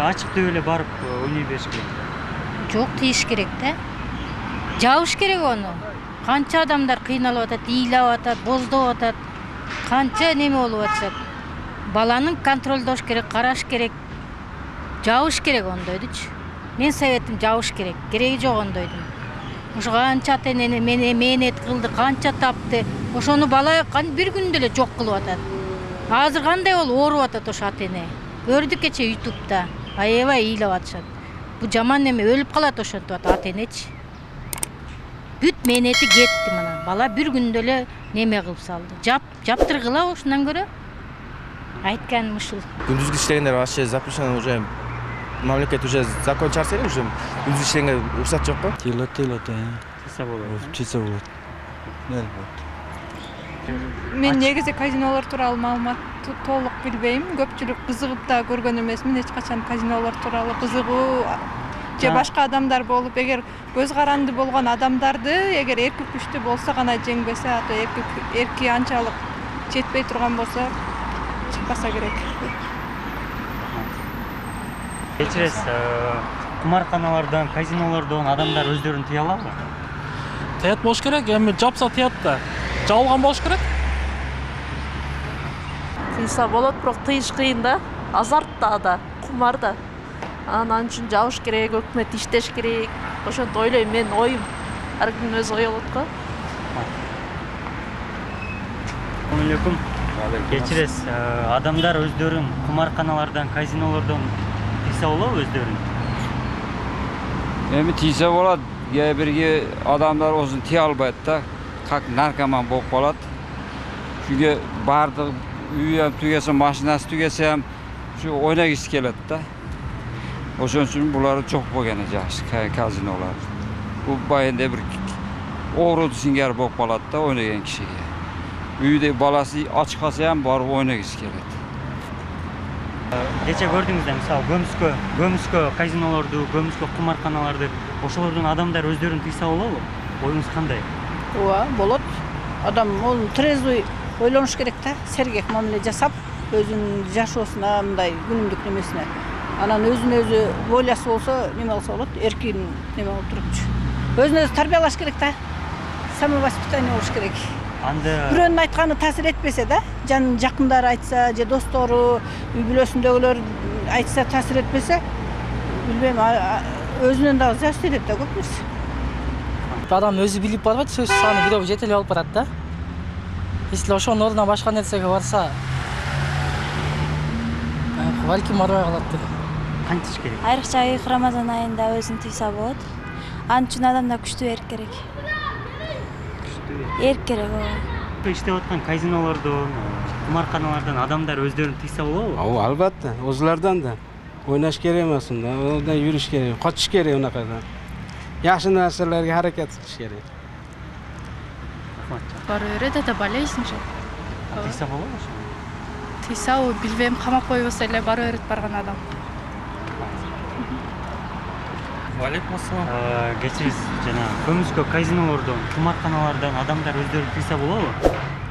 ачыктуу эле барып ойной бериш керек. Жок, тийиш керек да. Жабыш керек onu. Канча адамдар кыйналып атат, ыйлап атат, боздоп атат. Канча неме болуп атышат. Баланын контролдош керек, караш керек. Жабыш керек ондойдучу. Мен советим жабыш керек. Кереги жок ондойдун. Ошо канча ата-энени мээнет кылды, канча тапты. Ошону бала бир күндө эле жок кылып атат. Азыр кандай болуп ооруп атат ошо ата-эне. Көрдүк кече YouTube'да. Аябай ыйлап атышат. Бу жаман неме өлүп калат ошентип атат ата-энечи. Бүт мээнети кетти мына. Бала бир күндө эле неме кылып салды. Жаптыргыла ушундан көрө. Айтканым ушул. Күндүзгү иштегендер вообще запрещено уже. Мамлекет уже закон чыгарса эле уже күндүз иштегенге уруксат жокко. Тыйса болот. Тыйса болот. Мен негизи казинолор тууралуу маалыматты толук билбейм. Көпчүлүк кызыгып да көргөн эмесмин. Эч качан казинолор тууралуу кызыгуу же башка адамдар болуп, эгер көз каранды болгон адамдарды, эгер эрки күчтүү болсо гана жеңбесе, ата эрки анчалык жетпей турган болсо, чыкпаса керек. Кечиресиз, кумарканалардан, казинолордон адамдар өздөрүн тыя алабы? Тыят болуш керек, эми жапса тыят да. Жабылган болуш керек. Тыйса болот, бирок тыйыш кыйын да. Азарт да, кумар да. Анан үчүн жабыш керек, өкмөт иштеш керек. Ошентип ойлойм, мен оюм. Ар кимдин өз ою болот го. Алейкум. Кечиресиз, адамдар өздөрүн кумарканалардан, казинолордон тыйса болобу өздөрүн? Эми тыйса болот, кээ бирги адамдар өзүн тыя албайт да, как наркоман болуп калат. Чүнкү бардык үйү түгесе, машинасы түгесе ham şu oynagisi keladi da. O'shaning uchun bular çok bo'lgani yaxshi kazinolar. Bu bayında bir o'g'ri singari bo'lib qoladi-da o'ynagan kishiga. Uyda balasi och qolsa ham borib o'ynagisi keladi. Kecha ko'rdingizda, misol Gömüskö kazinolordu, Gömüskö kumarkanalарды, ошолордун адамдар өздөрүн тыйса болобу? Оюңуз кандай? Ооба, болот. Адам onu трезвый ойлонуш керек да, сергек мамиле жасап, өзүнүн жашоосуна, мындай күнүмдүк немесине. Анан өзүн өзү волясы болсо, неме кылса болот, эркин неме болуп турупчу. Өзүн өзү тарбиялаш керек да. Самовоспитание болуш керек. Бирөөнүн айтканы таасир этпесе да, жанын жакындары айтса, же достору, үй бүлөсүндөгүлөр айтса таасир этпесе, билбейм, өзүнөн дагы зависит этет да көп нерсе. Адам өзү билип барбайт, сөз саны бирөө жетелеп алып барат да. Если ошонун ордуна башка нерсеге барса, балким барбай калат деп. Кантиш керек? Айрыкча ыйык Рамазан айында өзүн тыйса болот. Ал үчүн адамда күчтүү эрк керек. Эрк керек ооба. Иштеп аткан казинолордон, кумарканалардан адамдар өздөрүн тыйса болобу? Ооба, албетте. Өзүлөрдөн да ойнаш керек эмес да. Одан жүрүш керек, качыш керек унакадан. Жакшы нерселерге аракет кылыш керек. Барып берет, это болезнь же. Тыйса болобу? Тыйса, билбейм, камап койбосо эле барып берет барган адам. Алейкум ассалам. Кечириз, жана Gömüskö казинолордон, кумарканалардан адамдар өздөрүн тыйса болобу?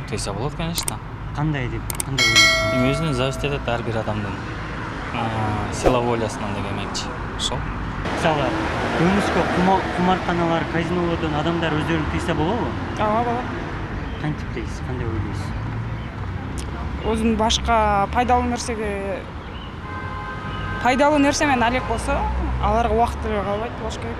Тыйса болот, конечно. Кандай деп, кандай ойлойсуз? Өзүнө зависит этет ар бир адамдын сила волясынан дегенчи. Ошол. Мисалы, Gömüskö кумарканалар, казинолордон адамдар өздөрүн тыйса болобу? Ооба, болот. Кантип дейсиз, кандай ойлойсуз? Өзүн башка пайдалуу нерсе менен алек болсо, аларга убакыт деле калбайт болуш керек.